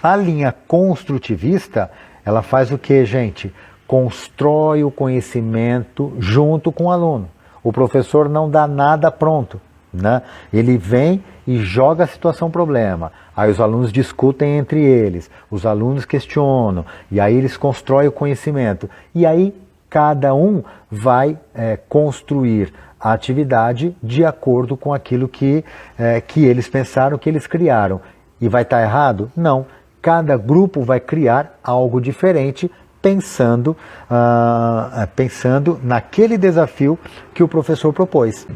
a linha construtivista, ela faz o que, gente? Constrói o conhecimento junto com o aluno. O professor não dá nada pronto, né? Ele vem e joga a situação problema. Aí os alunos discutem entre eles, os alunos questionam, e aí eles constroem o conhecimento. E aí cada um vai construir a atividade de acordo com aquilo que eles pensaram, que eles criaram. E vai estar errado? Não. Cada grupo vai criar algo diferente, pensando naquele desafio que o professor propôs.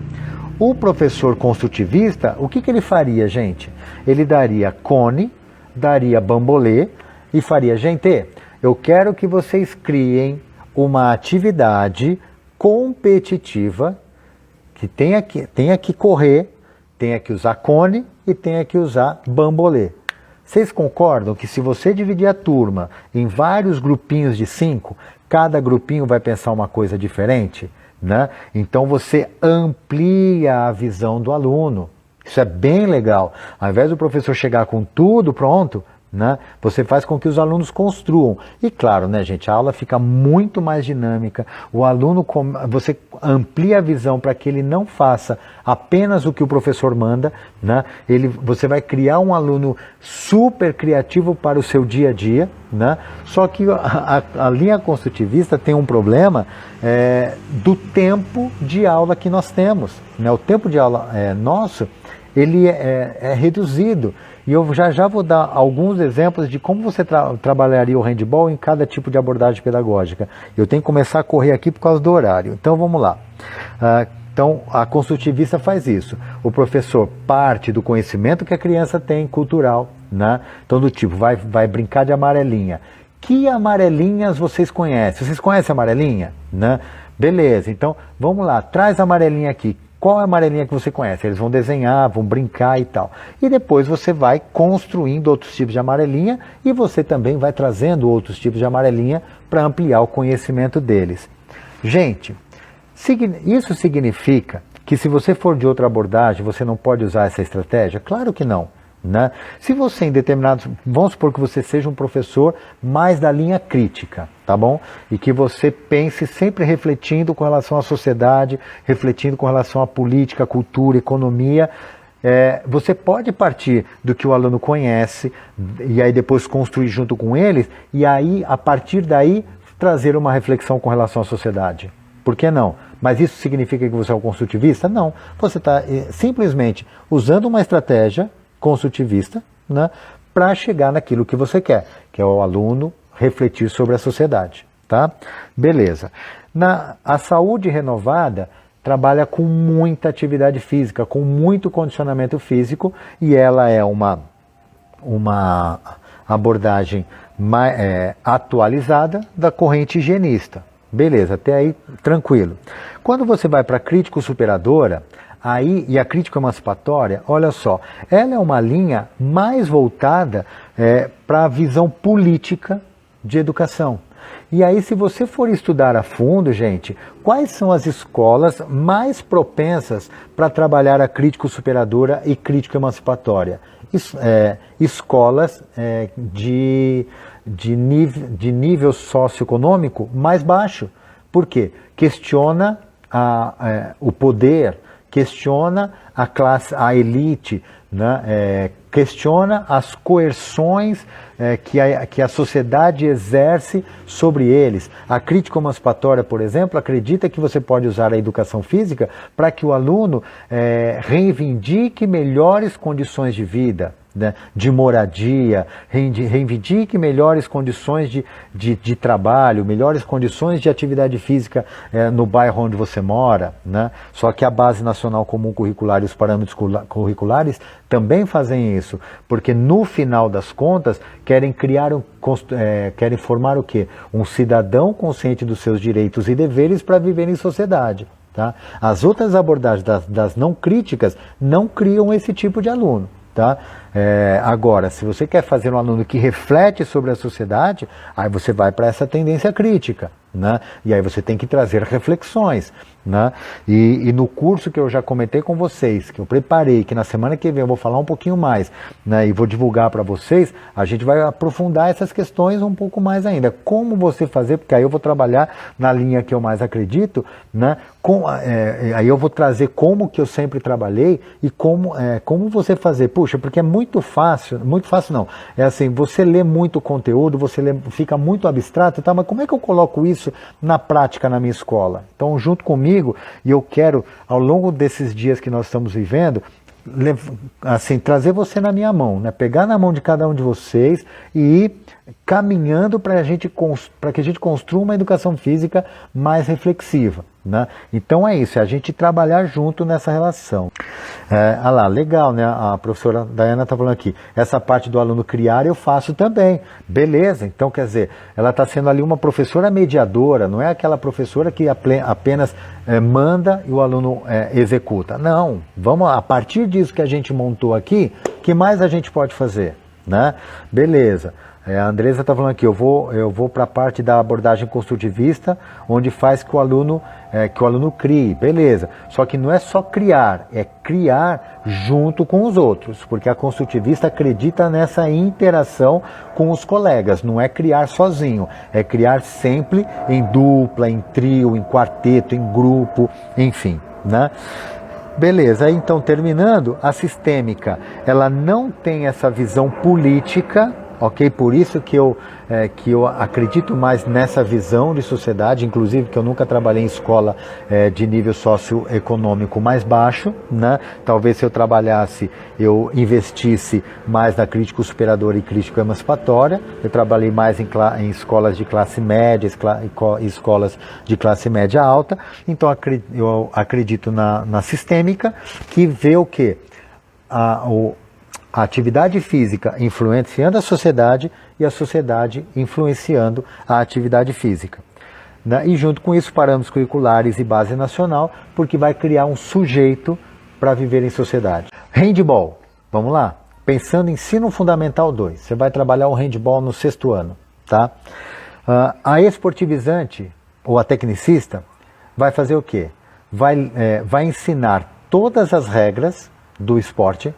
O professor construtivista, o que ele faria, gente? Ele daria cone, daria bambolê e faria, gente, eu quero que vocês criem uma atividade competitiva que tenha que correr, tenha que usar cone e tenha que usar bambolê. Vocês concordam que se você dividir a turma em vários grupinhos de 5, cada grupinho vai pensar uma coisa diferente, né? Então você amplia a visão do aluno. Isso é bem legal. Ao invés do professor chegar com tudo pronto, né, você faz com que os alunos construam. E claro, né, gente, a aula fica muito mais dinâmica. O aluno, você amplia a visão para que ele não faça apenas o que o professor manda, né? Você vai criar um aluno super criativo para o seu dia a dia, né? Só que a linha construtivista tem um problema do tempo de aula que nós temos, né? O tempo de aula nosso, ele é reduzido. E eu já vou dar alguns exemplos de como você trabalharia o handball em cada tipo de abordagem pedagógica. Eu tenho que começar a correr aqui por causa do horário. Então vamos lá. Então a construtivista faz isso. O professor parte do conhecimento que a criança tem, cultural, né? Então do tipo, vai brincar de amarelinha. Que amarelinhas vocês conhecem? Vocês conhecem a amarelinha? Né? Beleza, então vamos lá, traz a amarelinha aqui. Qual é a amarelinha que você conhece? Eles vão desenhar, vão brincar e tal. E depois você vai construindo outros tipos de amarelinha e você também vai trazendo outros tipos de amarelinha para ampliar o conhecimento deles. Gente, isso significa que se você for de outra abordagem, você não pode usar essa estratégia? Claro que não. Né? Se você em determinados... Vamos supor que você seja um professor mais da linha crítica, tá bom? E que você pense sempre refletindo com relação à sociedade, refletindo com relação à política, cultura, economia. Você pode partir do que o aluno conhece e aí depois construir junto com eles e aí, a partir daí, trazer uma reflexão com relação à sociedade. Por que não? Mas isso significa que você é um construtivista? Não. Você está simplesmente usando uma estratégia construtivista, né, para chegar naquilo que você quer, que é o aluno refletir sobre a sociedade. Tá? Beleza. A saúde renovada trabalha com muita atividade física, com muito condicionamento físico, e ela é uma abordagem atualizada da corrente higienista. Beleza, até aí tranquilo. Quando você vai para a crítico-superadora, e a crítica emancipatória, olha só, ela é uma linha mais voltada para a visão política de educação. E aí, se você for estudar a fundo, gente, quais são as escolas mais propensas para trabalhar a crítico-superadora e crítica emancipatória? Escolas de nível socioeconômico mais baixo. Por quê? Questiona o poder, questiona a classe, a elite, né? Questiona as coerções que a sociedade exerce sobre eles. A crítica emancipatória, por exemplo, acredita que você pode usar a educação física para que o aluno reivindique melhores condições de vida, né, de moradia, reivindique melhores condições de trabalho, melhores condições de atividade física no bairro onde você mora, né? Só que a Base Nacional Comum Curricular e os parâmetros curriculares também fazem isso, porque no final das contas querem formar o quê? Um cidadão consciente dos seus direitos e deveres para viver em sociedade. Tá? As outras abordagens das não críticas não criam esse tipo de aluno. Tá? Agora, se você quer fazer um aluno que reflete sobre a sociedade, aí você vai para essa tendência crítica, né? E aí você tem que trazer reflexões, né? E no curso que eu já comentei com vocês, que eu preparei, que na semana que vem eu vou falar um pouquinho mais, né? E vou divulgar para vocês, a gente vai aprofundar essas questões um pouco mais ainda. Como você fazer, porque aí eu vou trabalhar na linha que eu mais acredito, né? Aí eu vou trazer como que eu sempre trabalhei e como você fazer. Puxa, porque é muito muito fácil não, é assim, você lê muito conteúdo, fica muito abstrato, tá? Mas como é que eu coloco isso na prática na minha escola? Então, junto comigo, e eu quero, ao longo desses dias que nós estamos vivendo, assim, trazer você na minha mão, né? Pegar na mão de cada um de vocês e ir caminhando para que a gente construa uma educação física mais reflexiva, né? Então é isso, é a gente trabalhar junto nessa relação. Ah lá, legal, né? A professora Dayana está falando aqui, essa parte do aluno criar eu faço também, beleza, então quer dizer, ela está sendo ali uma professora mediadora, não é aquela professora que apenas manda e o aluno executa, não, vamos a partir disso que a gente montou aqui, o que mais a gente pode fazer, né? Beleza. A Andresa está falando aqui, eu vou para a parte da abordagem construtivista, onde faz que o aluno crie, beleza. Só que não é só criar, é criar junto com os outros, porque a construtivista acredita nessa interação com os colegas, não é criar sozinho, é criar sempre em dupla, em trio, em quarteto, em grupo, enfim, né? Beleza, então terminando, a sistêmica, ela não tem essa visão política, ok? Por isso que eu acredito mais nessa visão de sociedade, inclusive que eu nunca trabalhei em escola de nível socioeconômico mais baixo, né? Talvez se eu trabalhasse, eu investisse mais na crítica superadora e crítica emancipatória. Eu trabalhei mais em escolas de classe média, escolas de classe média alta, então eu acredito na sistêmica, que vê o quê? A atividade física influenciando a sociedade e a sociedade influenciando a atividade física. Né? E junto com isso, parâmetros curriculares e base nacional, porque vai criar um sujeito para viver em sociedade. Handball, vamos lá? Pensando em ensino fundamental 2, você vai trabalhar o handball no 6º ano. Tá? A esportivizante, ou a tecnicista, vai fazer o quê? Vai ensinar todas as regras do esporte,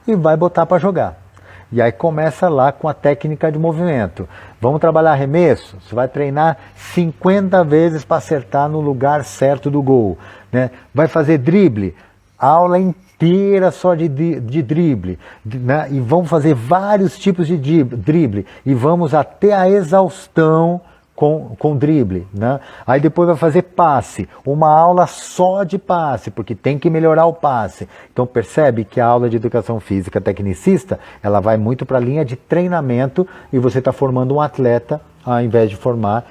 e vai botar para jogar. E aí começa lá com a técnica de movimento. Vamos trabalhar arremesso? Você vai treinar 50 vezes para acertar no lugar certo do gol, né? Vai fazer drible? Aula inteira só de drible, né? E vamos fazer vários tipos de drible. E vamos até a exaustão com drible, né? Aí depois vai fazer passe, uma aula só de passe, porque tem que melhorar o passe. Então percebe que a aula de educação física tecnicista, ela vai muito para a linha de treinamento e você está formando um atleta ao invés de formar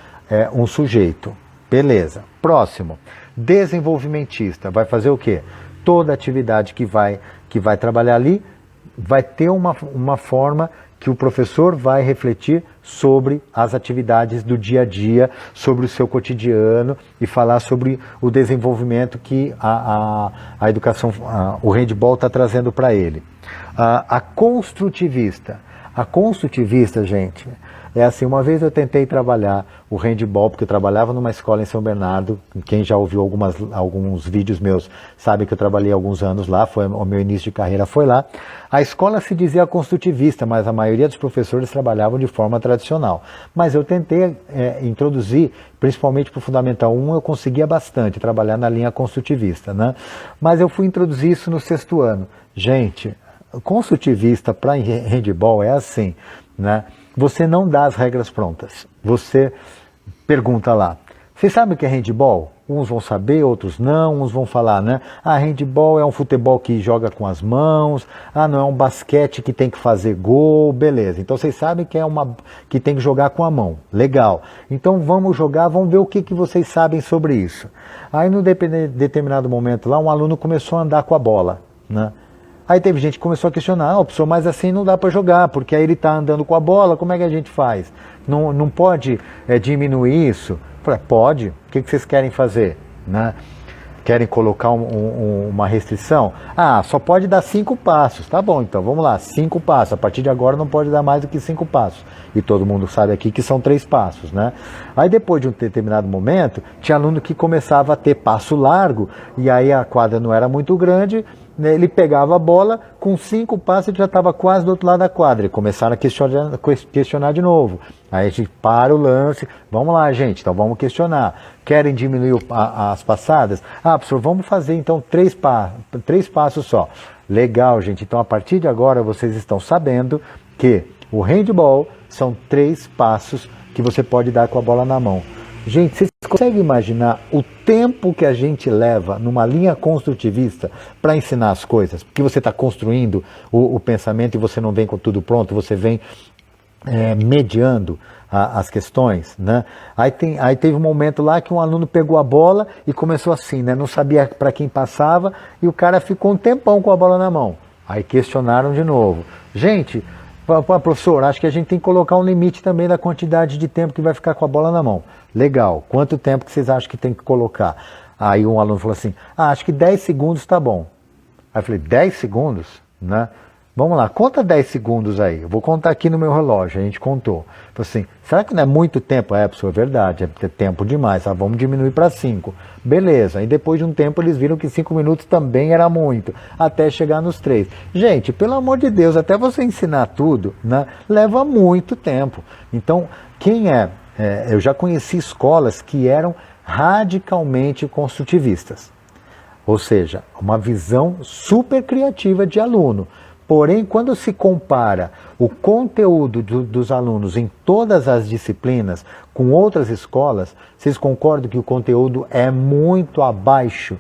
um sujeito. Beleza. Próximo, desenvolvimentista, vai fazer o quê? Toda atividade que vai trabalhar ali vai ter uma forma que o professor vai refletir sobre as atividades do dia a dia, sobre o seu cotidiano e falar sobre o desenvolvimento que a educação, o handball está trazendo para ele. A construtivista, gente, é assim, uma vez eu tentei trabalhar o handball, porque eu trabalhava numa escola em São Bernardo, quem já ouviu alguns vídeos meus sabe que eu trabalhei alguns anos lá, o meu início de carreira foi lá. A escola se dizia construtivista, mas a maioria dos professores trabalhavam de forma tradicional. Mas eu tentei introduzir, principalmente para o Fundamental 1, eu conseguia bastante trabalhar na linha construtivista, né? Mas eu fui introduzir isso no 6º ano. Gente, construtivista para handball é assim, né? Você não dá as regras prontas. Você pergunta lá, vocês sabem o que é handball? Uns vão saber, outros não, uns vão falar, né? Handball é um futebol que joga com as mãos, não é um basquete que tem que fazer gol, beleza. Então vocês sabem que tem que jogar com a mão, legal. Então vamos jogar, vamos ver o que vocês sabem sobre isso. Aí no determinado momento lá, um aluno começou a andar com a bola, né? Aí teve gente que começou a questionar, professor, mas assim não dá para jogar, porque aí ele está andando com a bola, como é que a gente faz? Não pode diminuir isso? Eu falei, pode, o que vocês querem fazer? Né? Querem colocar uma restrição? Só pode dar 5 passos, tá bom, então vamos lá, 5 passos, a partir de agora não pode dar mais do que 5 passos. E todo mundo sabe aqui que são 3 passos, né? Aí depois de um determinado momento, tinha aluno que começava a ter passo largo, e aí a quadra não era muito grande, né, ele pegava a bola, com 5 passos ele já estava quase do outro lado da quadra, e começaram a questionar de novo. Aí a gente para o lance, vamos lá gente, então vamos questionar. Querem diminuir as passadas? Ah, professor, vamos fazer então 3 passos só. Legal, gente, então a partir de agora vocês estão sabendo que o handball são 3 passos que você pode dar com a bola na mão. Gente, vocês conseguem imaginar o tempo que a gente leva numa linha construtivista para ensinar as coisas? Porque você está construindo o pensamento e você não vem com tudo pronto, você vem mediando as questões, né? Aí teve um momento lá que um aluno pegou a bola e começou assim, né? Não sabia para quem passava e o cara ficou um tempão com a bola na mão. Aí questionaram de novo. Gente, professor, acho que a gente tem que colocar um limite também da quantidade de tempo que vai ficar com a bola na mão. Legal, quanto tempo que vocês acham que tem que colocar? Aí um aluno falou assim, acho que 10 segundos tá bom. Aí eu falei, 10 segundos? Né? Vamos lá, conta 10 segundos aí. Eu vou contar aqui no meu relógio, a gente contou. Falei assim, será que não é muito tempo? Professor, é verdade, é tempo demais, vamos diminuir para 5. Beleza, e depois de um tempo eles viram que 5 minutos também era muito, até chegar nos 3. Gente, pelo amor de Deus, até você ensinar tudo, né, leva muito tempo. Então, eu já conheci escolas que eram radicalmente construtivistas. Ou seja, uma visão super criativa de aluno. Porém, quando se compara o conteúdo dos alunos em todas as disciplinas com outras escolas, vocês concordam que o conteúdo é muito abaixo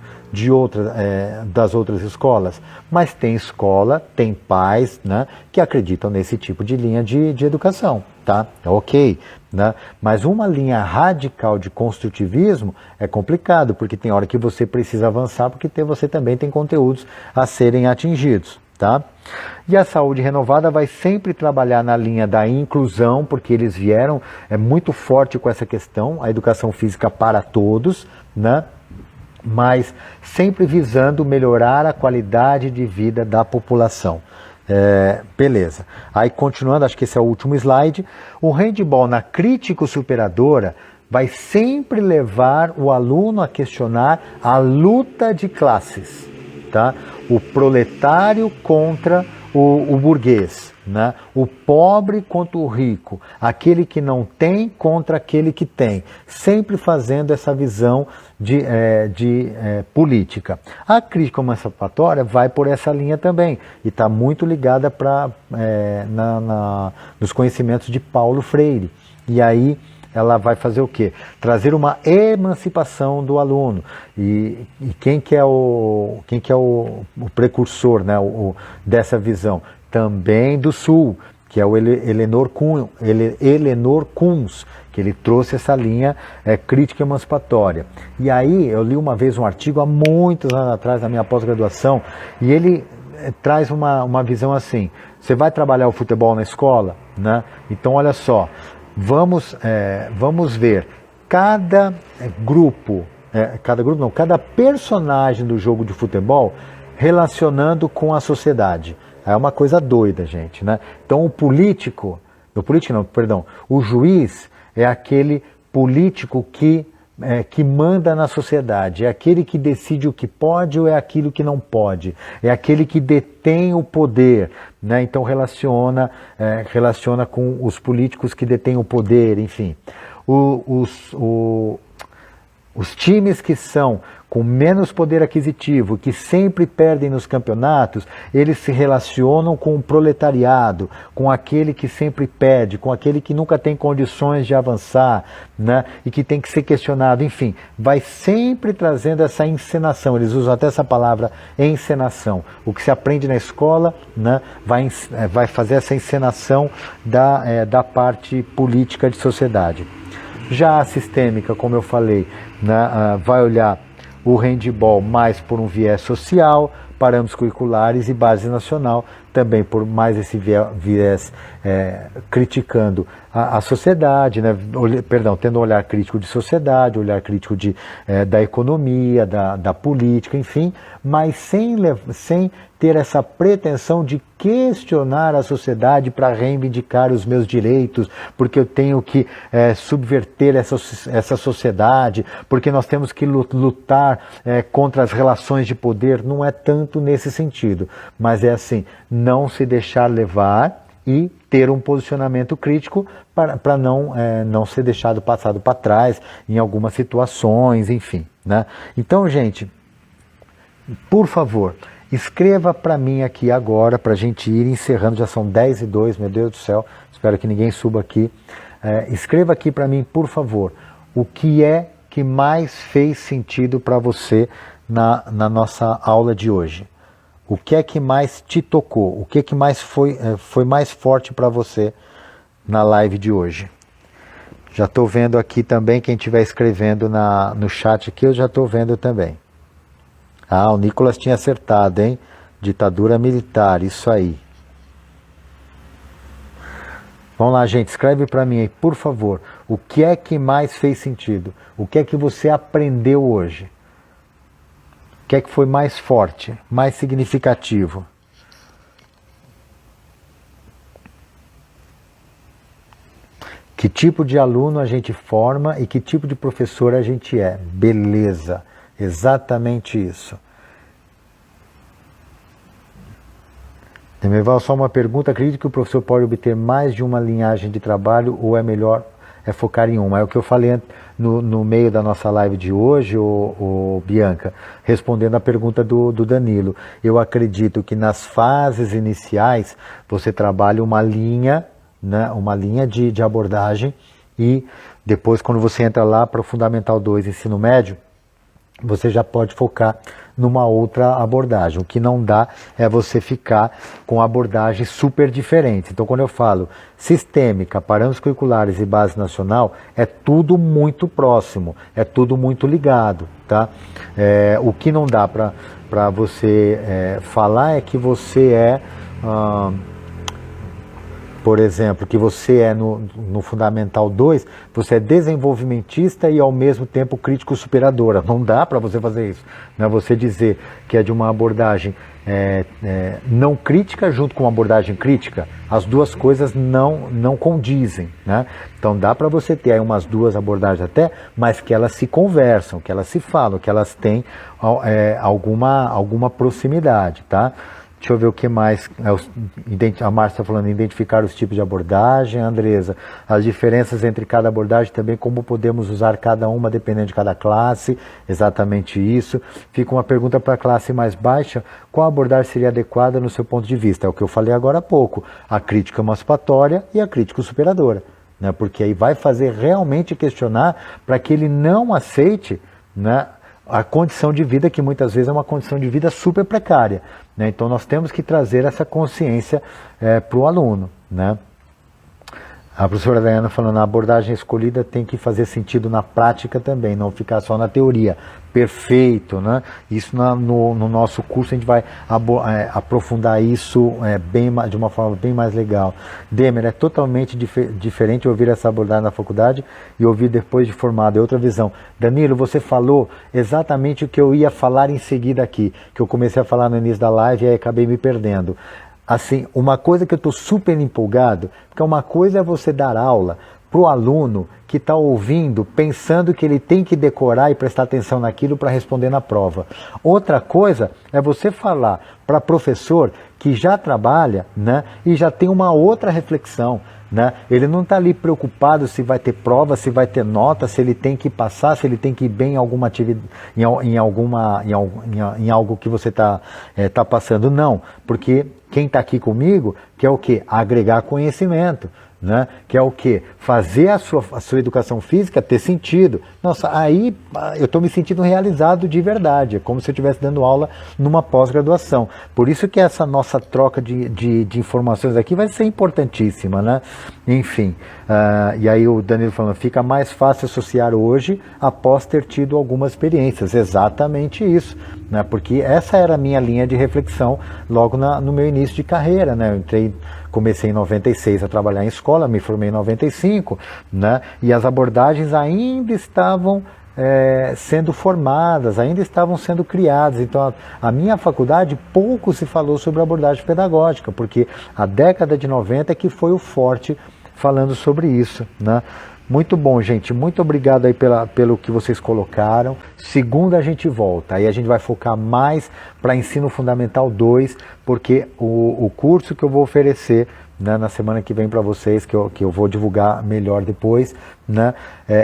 das outras escolas? Mas tem escola, tem pais, né, que acreditam nesse tipo de linha de educação, tá? Ok, né? Mas uma linha radical de construtivismo é complicado, porque tem hora que você precisa avançar, porque você também tem conteúdos a serem atingidos. Tá? E a saúde renovada vai sempre trabalhar na linha da inclusão, porque eles vieram muito forte com essa questão, a educação física para todos, né? Mas sempre visando melhorar a qualidade de vida da população. Beleza. Aí continuando, acho que esse é o último slide, o handball na crítica superadora vai sempre levar o aluno a questionar a luta de classes. Tá? O proletário contra o burguês, né? O pobre contra o rico, aquele que não tem contra aquele que tem, sempre fazendo essa visão de política. A crítica emancipatória vai por essa linha também e está muito ligada nos conhecimentos de Paulo Freire. E aí ela vai fazer o quê? Trazer uma emancipação do aluno. E quem que é o precursor, né, dessa visão? Também do Sul, que é o Helenor Kunz, que ele trouxe essa linha crítica emancipatória. E aí eu li uma vez um artigo há muitos anos atrás, na minha pós-graduação, e ele traz uma visão assim, você vai trabalhar o futebol na escola, né? Então olha só, vamos ver cada personagem do jogo de futebol relacionando com a sociedade. É uma coisa doida, gente, né? Então o juiz é aquele político que manda na sociedade, é aquele que decide o que pode ou é aquilo que não pode, é aquele que detém o poder, né? Então relaciona com os políticos que detêm o poder, enfim. Os times que são com menos poder aquisitivo, que sempre perdem nos campeonatos, eles se relacionam com o proletariado, com aquele que sempre perde, com aquele que nunca tem condições de avançar, né? E que tem que ser questionado. Enfim, vai sempre trazendo essa encenação. Eles usam até essa palavra, encenação. O que se aprende na escola, né, vai fazer essa encenação da parte política de sociedade. Já a sistêmica, como eu falei, né, vai olhar o handball mais por um viés social, parâmetros curriculares e base nacional, também por mais esse viés criticando a sociedade, né? Perdão, tendo um olhar crítico de sociedade, olhar crítico da economia, da política, enfim, mas sem ter essa pretensão de questionar a sociedade para reivindicar os meus direitos, porque eu tenho que subverter essa sociedade, porque nós temos que lutar contra as relações de poder. Não é tanto nesse sentido, mas é assim, não se deixar levar e ter um posicionamento crítico para não ser passado para trás em algumas situações, enfim, né? Então, gente, por favor, escreva para mim aqui agora, para a gente ir encerrando, já são 10:02, meu Deus do céu, espero que ninguém suba aqui. Escreva aqui para mim, por favor, o que é que mais fez sentido para você na nossa aula de hoje. O que é que mais te tocou? O que é que mais foi mais forte para você na live de hoje? Já estou vendo aqui também, quem estiver escrevendo no chat aqui, eu já estou vendo também. Ah, o Nicolas tinha acertado, hein? Ditadura militar, isso aí. Vamos lá, gente, escreve para mim aí, por favor. O que é que mais fez sentido? O que é que você aprendeu hoje? O que é que foi mais forte, mais significativo? Que tipo de aluno a gente forma e que tipo de professor a gente é? Beleza, exatamente isso. Demerval, só uma pergunta, acredito que o professor pode obter mais de uma linhagem de trabalho ou é melhor focar em uma? É o que eu falei no meio da nossa live de hoje, Bianca, respondendo a pergunta do Danilo. Eu acredito que nas fases iniciais você trabalha uma linha, né, uma linha de abordagem e depois quando você entra lá para o Fundamental 2, Ensino Médio, você já pode focar numa outra abordagem. O que não dá é você ficar com abordagens super diferentes. Então, quando eu falo sistêmica, parâmetros curriculares e base nacional, é tudo muito próximo, é tudo muito ligado, tá? O que não dá para você falar é que você por exemplo, que você é no Fundamental 2, você é desenvolvimentista e ao mesmo tempo crítico superadora. Não dá para você fazer isso. Não é você dizer que é de uma abordagem não crítica junto com uma abordagem crítica. As duas coisas não condizem, né? Então dá para você ter aí umas duas abordagens até, mas que elas se conversam, que elas se falam, que elas têm alguma proximidade, tá? Deixa eu ver o que mais. A Márcia está falando, identificar os tipos de abordagem. Andresa, as diferenças entre cada abordagem também, como podemos usar cada uma dependendo de cada classe. Exatamente isso. Fica uma pergunta para a classe mais baixa. Qual abordagem seria adequada no seu ponto de vista? É o que eu falei agora há pouco. A crítica emancipatória e a crítica superadora, né? Porque aí vai fazer realmente questionar para que ele não aceite, né, a condição de vida, que muitas vezes é uma condição de vida super precária, né? Então nós temos que trazer essa consciência para o aluno, né? A professora Dayana falando, a abordagem escolhida tem que fazer sentido na prática também, não ficar só na teoria. Perfeito, né? Isso no nosso curso a gente vai aprofundar isso de uma forma bem mais legal. Demer, é totalmente diferente ouvir essa abordagem na faculdade e ouvir depois de formado, é outra visão. Danilo, você falou exatamente o que eu ia falar em seguida aqui, que eu comecei a falar no início da live e aí acabei me perdendo. Assim, uma coisa que eu estou super empolgado, porque uma coisa é você dar aula para o aluno que está ouvindo, pensando que ele tem que decorar e prestar atenção naquilo para responder na prova. Outra coisa é você falar para professor que já trabalha, né, e já tem uma outra reflexão, né? Ele não está ali preocupado se vai ter prova, se vai ter nota, se ele tem que passar, se ele tem que ir bem em alguma atividade, em algo que você está passando. Não, porque quem está aqui comigo quer o quê? Agregar conhecimento, né? Que é o quê? Fazer a sua educação física ter sentido. Nossa, aí eu estou me sentindo realizado de verdade, é como se eu estivesse dando aula numa pós-graduação. Por isso que essa nossa troca de informações aqui vai ser importantíssima, né? Enfim, e aí o Danilo falando, fica mais fácil associar hoje após ter tido algumas experiências. Exatamente isso, né? Porque essa era a minha linha de reflexão logo no meu início de carreira, né? Eu comecei em 96 a trabalhar em escola, me formei em 95, né? E as abordagens ainda estavam sendo formadas, ainda estavam sendo criadas. Então, a minha faculdade pouco se falou sobre abordagem pedagógica, porque a década de 90 é que foi o forte falando sobre isso, né? Muito bom, gente. Muito obrigado aí pelo que vocês colocaram. Segunda a gente volta. Aí a gente vai focar mais para Ensino Fundamental 2, porque o curso que eu vou oferecer, né, na semana que vem para vocês, que eu vou divulgar melhor depois, né,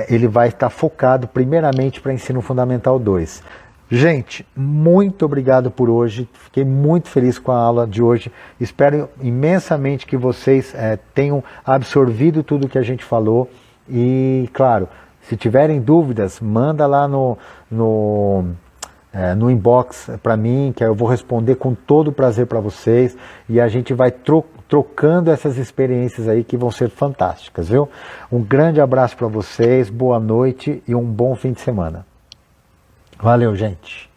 ele vai estar focado primeiramente para Ensino Fundamental 2. Gente, muito obrigado por hoje. Fiquei muito feliz com a aula de hoje. Espero imensamente que vocês tenham absorvido tudo que a gente falou. E, claro, se tiverem dúvidas, manda lá no inbox para mim, que eu vou responder com todo prazer para vocês. E a gente vai trocando essas experiências aí que vão ser fantásticas, viu? Um grande abraço para vocês, boa noite e um bom fim de semana. Valeu, gente!